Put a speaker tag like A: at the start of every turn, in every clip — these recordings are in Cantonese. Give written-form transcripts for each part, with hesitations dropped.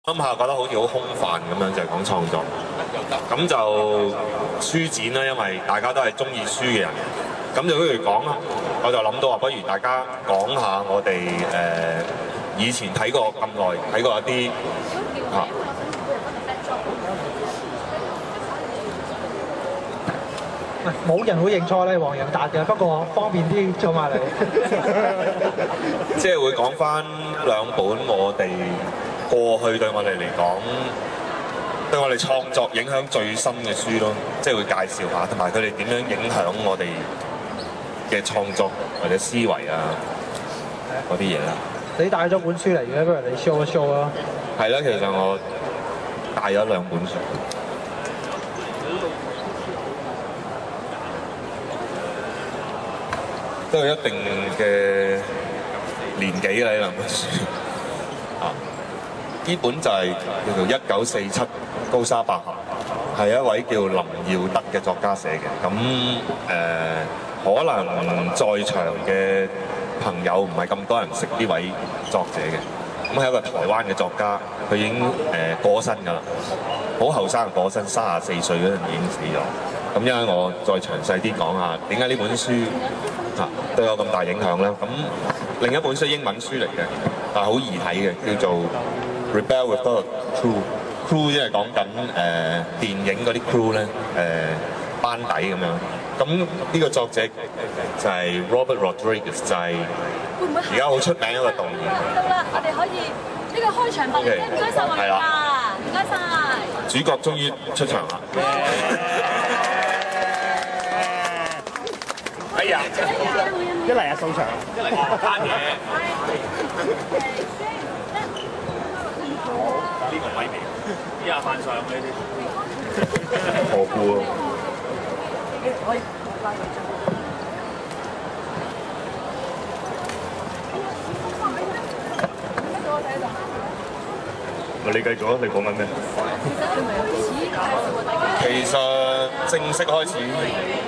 A: 諗下覺得好似好空泛咁樣，就係講創作。咁就書展啦，因為大家都係中意書嘅人，咁就不如講啦。我就諗到話，不如大家講下我哋以前睇過咁耐，睇過一啲嚇。
B: 冇人會認錯咧，黃洋達嘅，不過方便啲做埋嚟。
A: 即係會講翻兩本我哋過去對我哋嚟講，對我哋創作影響最深嘅書咯，即係會介紹下，同埋佢哋點樣影響我哋嘅創作或者思維啊嗰啲嘢啦。
B: 你帶咗本書嚟嘅，不如你 show 一 show 啦。
A: 係啦，其實我帶咗兩本書。都有一定嘅年紀嘅呢兩本書啊！呢本就係叫做1947高沙百合，係一位叫林耀德嘅作家寫嘅。咁可能在場嘅朋友唔係咁多人識呢位作者嘅。咁係一個台灣嘅作家，佢已經過身㗎啦，好後生過身，34歲嗰陣已經死咗。咁因為我再詳細啲講下點解呢本書對我咁大影響咧？咁另一本書英文書嚟嘅，但係好易睇嘅，叫做《Rebel Without a Crew》，即係講緊電影嗰啲 crew 咧，班底咁樣。咁呢個作者就係 Robert Rodriguez， 就係而家好出名一個導演。
C: 得啦，我哋可以呢個開場白嚟嘅，唔該曬黃啊，唔該曬。
A: 主角終於出場啦！哎呀，
D: 一嚟啊掃場，
A: 一嚟攤嘢。呢個咪味，依下飯上呢啲何故啊？
D: 你繼續啊！你講緊咩？
A: 其實正式開始，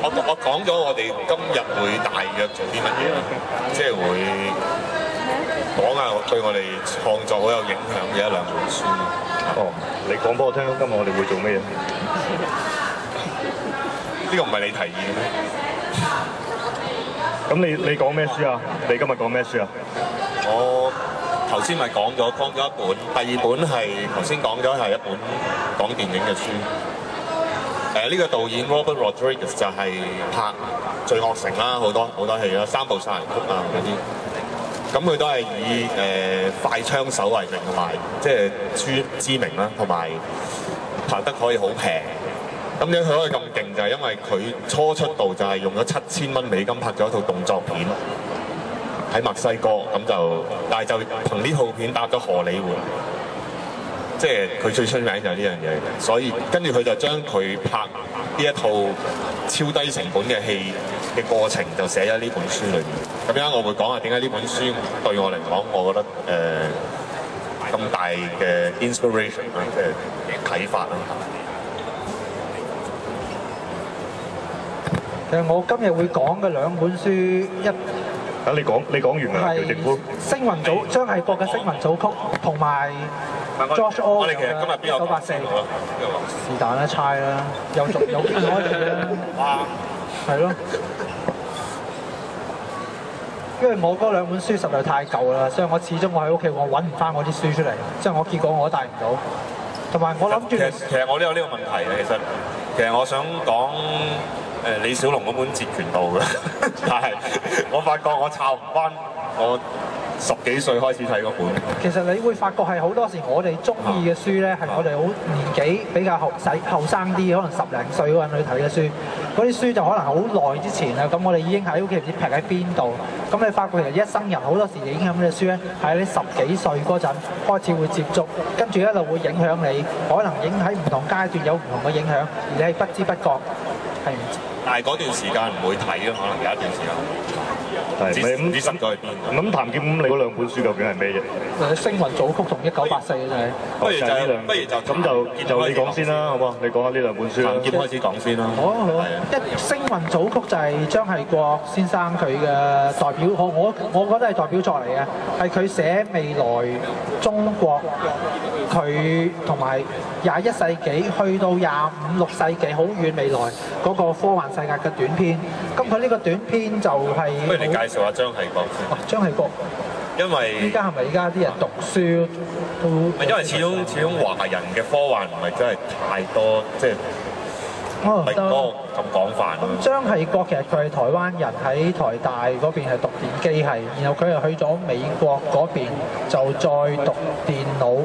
A: 我講咗我哋今日會大約做啲乜嘢，即係會講下對我哋創作好有影響嘅一兩本書。
D: 哦，你講俾我聽，今日我哋會做咩嘢？
A: 呢個唔係你提議嘅咩？
D: 咁你講咩書啊？你今日講咩書啊？
A: 我頭先咪講咗一本，第二本係頭先講咗係一本講電影嘅書。呢個導演 Robert Rodriguez 就係拍《罪惡城》啦，好多戲啦，三部殺人曲啊嗰啲。咁佢都係以快槍手為名，同埋即係知名啦，同埋拍得可以好平。咁樣佢可以咁勁，就係因為佢初出道就係用咗7000蚊美金拍咗一套動作片喺墨西哥，但係就憑呢套片搭咗荷里活。即係佢最出名就係呢樣嘢嘅，所以跟住佢就將佢拍呢一套超低成本嘅戲嘅過程就寫喺呢本書裏面。咁樣我會講下點解呢本書對我嚟講，我覺得咁大嘅 inspiration 啦，即係啟發啦。
B: 其實我今日會講嘅兩本書
D: 等你講完啦，叫政府。
B: 星雲組張藝國嘅《星雲組曲》同埋 George Orwell
A: 我哋其實今日邊有
B: 1984是但啦，猜啦，有邊個可以啦？
A: 哇！
B: 係咯，因為我嗰兩本書實在太舊啦，所以我始終喺屋企我揾唔翻我啲書出嚟，即係我結果我都帶唔到。同埋我諗住
A: 其實我都有呢個問題嘅，其實我想講李小龍嗰本《截拳道》嘅，但係我發覺我抄唔翻我10幾歲開始睇嗰本。
B: 其實你會發覺係好多時我哋中意嘅書咧，係我哋好年紀比較後生啲，可能10零歲嗰陣去睇嘅書。嗰啲書就可能好耐之前啦，咁我哋已經喺屋企唔知劈喺邊度。咁你發覺其實一生人好多時影響嘅書咧，係你10幾歲嗰陣開始會接觸，跟住一路會影響你，可能影喺唔同階段有唔同嘅影響，而你係不知不覺係唔知。
A: 但係嗰段時間唔會睇咯，可能有一段時間。唔知失咗去邊。
D: 咁譚劍，你嗰兩本書究竟係咩啫？
B: 《星雲組曲》同1984就係。
A: 不如就
D: 你講先啦，好唔好？你講下呢兩本書啦。
A: 譚劍開始講先啦。
B: 好啊。《星雲組曲》就係張藝國先生佢嘅代表，我覺得係代表作嚟嘅，係佢寫未來中國佢同埋21世紀去到25、6世紀好遠未來嗰個科幻世界嘅短篇。咁佢呢個短篇就係、
A: 不如你介紹下張系國先。
B: 張系國，
A: 因為
B: 依家係咪依家啲人讀書都？
A: 因為始終華人嘅科幻唔係真係太多，即係唔係多咁廣泛。
B: 咁張系國其實佢係台灣人，喺台大嗰邊係讀電機系，然後佢又去咗美國嗰邊就再讀電腦。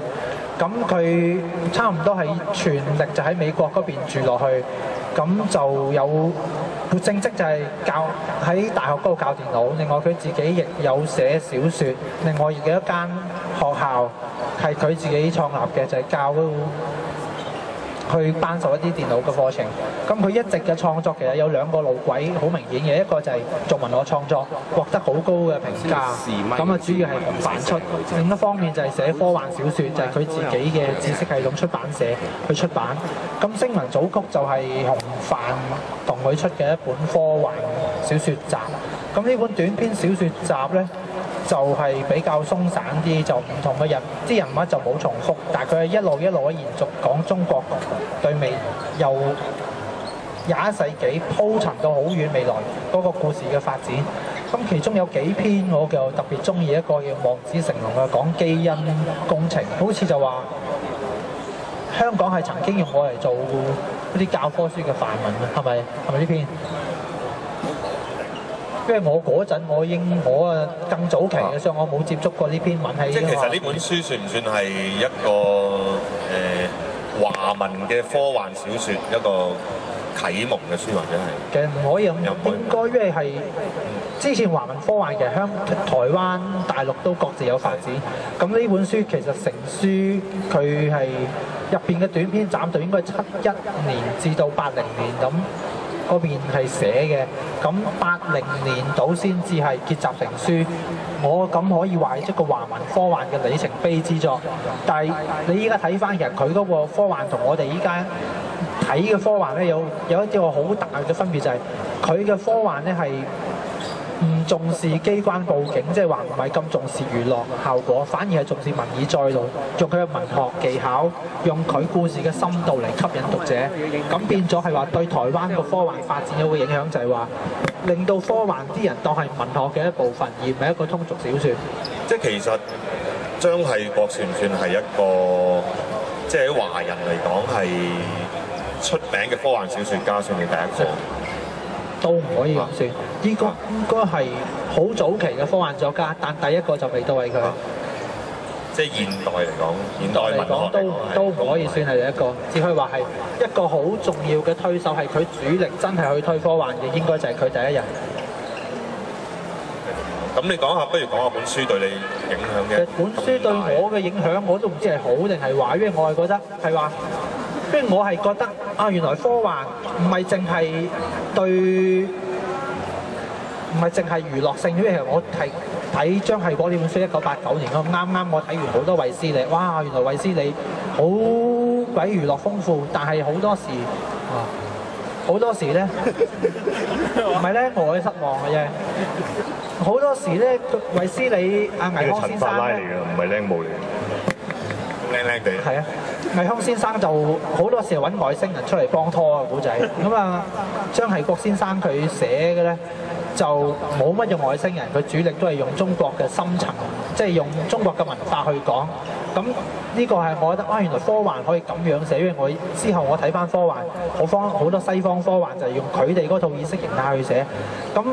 B: 咁佢差唔多係全力就喺美國嗰邊住落去，咁就有正職就係教喺大學嗰度教電腦。另外佢自己亦有寫小説，另外亦有一間學校係佢自己創立嘅，就係教去頒授一啲電腦嘅課程。咁佢一直嘅創作其實有兩個路軌好明顯嘅，一個就係做文學創作，獲得好高嘅評價，咁啊主要係紅帆出；另一方面就係寫科幻小説，就係佢自己嘅知識系統出版社去出版。咁星雲組曲就係紅帆同佢出嘅一本科幻小説集。咁呢本短篇小説集呢，就係比較鬆散啲，就唔同嘅人物就冇重複，但係佢係一路嘅延續講中國對未由21世紀鋪陳到好遠未來嗰個故事嘅發展。咁其中有幾篇我就特別中意，一個叫望子成龍嘅講基因工程，好似就話香港係曾經用我嚟做嗰啲教科書嘅範文啊，係咪呢篇？因為我嗰陣我啊更早期嘅，所以我冇接觸過呢篇文。
A: 即係其實呢本書算唔算係一個華文嘅科幻小説一個啟蒙嘅書，或者係？
B: 其實唔可以咁，應該因為係之前華文科幻嘅台灣、大陸都各自有發展。咁呢本書其實成書佢係入邊嘅短篇斬度應該71年至到80年咁。嗰邊係寫嘅，咁80年到先至係結集成書。我咁可以話係一個華文科幻嘅里程碑之作。但係你依家睇翻，其實佢嗰個科幻同我哋依家睇嘅科幻咧，有一個好大嘅分別，就係佢嘅科幻咧係唔重視機關佈景，即係話唔係咁重視娛樂效果，反而係重視文以載道，用佢嘅文學技巧，用佢故事嘅深度嚟吸引讀者。咁變咗係話對台灣個科幻發展有個影響，就係話令到科幻啲人當係文學嘅一部分，而唔係一個通俗小説。
A: 即係其實張系國算唔算係一個，即係喺華人嚟講係出名嘅科幻小説家，算係第一個？
B: 都唔可以咁算，應該係好早期嘅科幻作家，但第一個就未到係佢。
A: 即係現代嚟講，現代文學
B: 都唔可以算係第一個，只可以話係一個好重要嘅推手，係佢主力真係去推科幻嘅，應該就係佢第一人。
A: 咁你講下，不如講下本書對你影響嘅。
B: 本書對我嘅影響，我都唔知係好定係壞，因為我係覺得係話。因為我係覺得啊，原來科幻唔係淨係娛樂性，因為我係睇張系國呢本書1989年咯，啱我睇完好多衛斯理，哇！原來衛斯理好鬼娛樂豐富，但係好多時咧，唔係咧，我失望嘅啫。好多時咧，衛斯理阿倪匡先生
D: 陳法拉嚟嘅，唔係靚模嚟嘅，
A: 靚地。
B: 係啊。倪匡先生就好多時揾外星人出嚟幫拖啊，古仔。咁啊，張系國先生佢寫嘅咧就冇乜用外星人，佢主力都係用中國嘅深層，即係用中國嘅文化去講。咁呢個係我覺得原來科幻可以咁樣寫，因為我之後我睇翻科幻，好多西方科幻就係用佢哋嗰套意識形態去寫。咁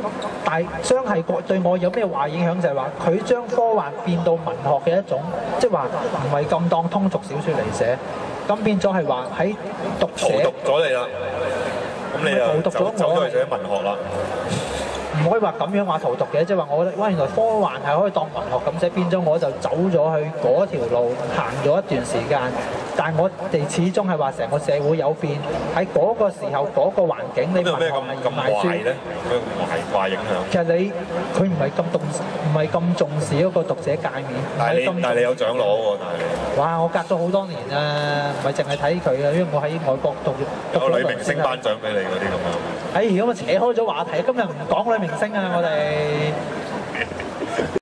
B: 但係張系國對我有咩壞影響，就係話佢將科幻變到文學嘅一種，即係話唔係咁當通俗小説嚟寫。咁變咗係話喺讀者
A: 荼毒咗你啦，咁你又走咗去寫文學啦。
B: 唔可以話咁樣話荼毒嘅，即係話我覺得原來科幻係可以當文學咁寫，變咗我就走咗去嗰條路行咗一段時間。但係我哋始終係話成個社會有變，喺嗰個時候嗰個環境，你文學係咁
A: 壞咧？咩壞影響？
B: 其實佢唔係咁重視嗰個讀者界面。
A: 但係你有獎攞喎，但係
B: 哇！我隔咗好多年啊，唔係淨係睇佢啊，因為我喺外國讀
A: 有女明星頒獎俾你嗰啲咁樣。
B: 咁啊扯開咗話題，今日唔講女明星啊，我哋。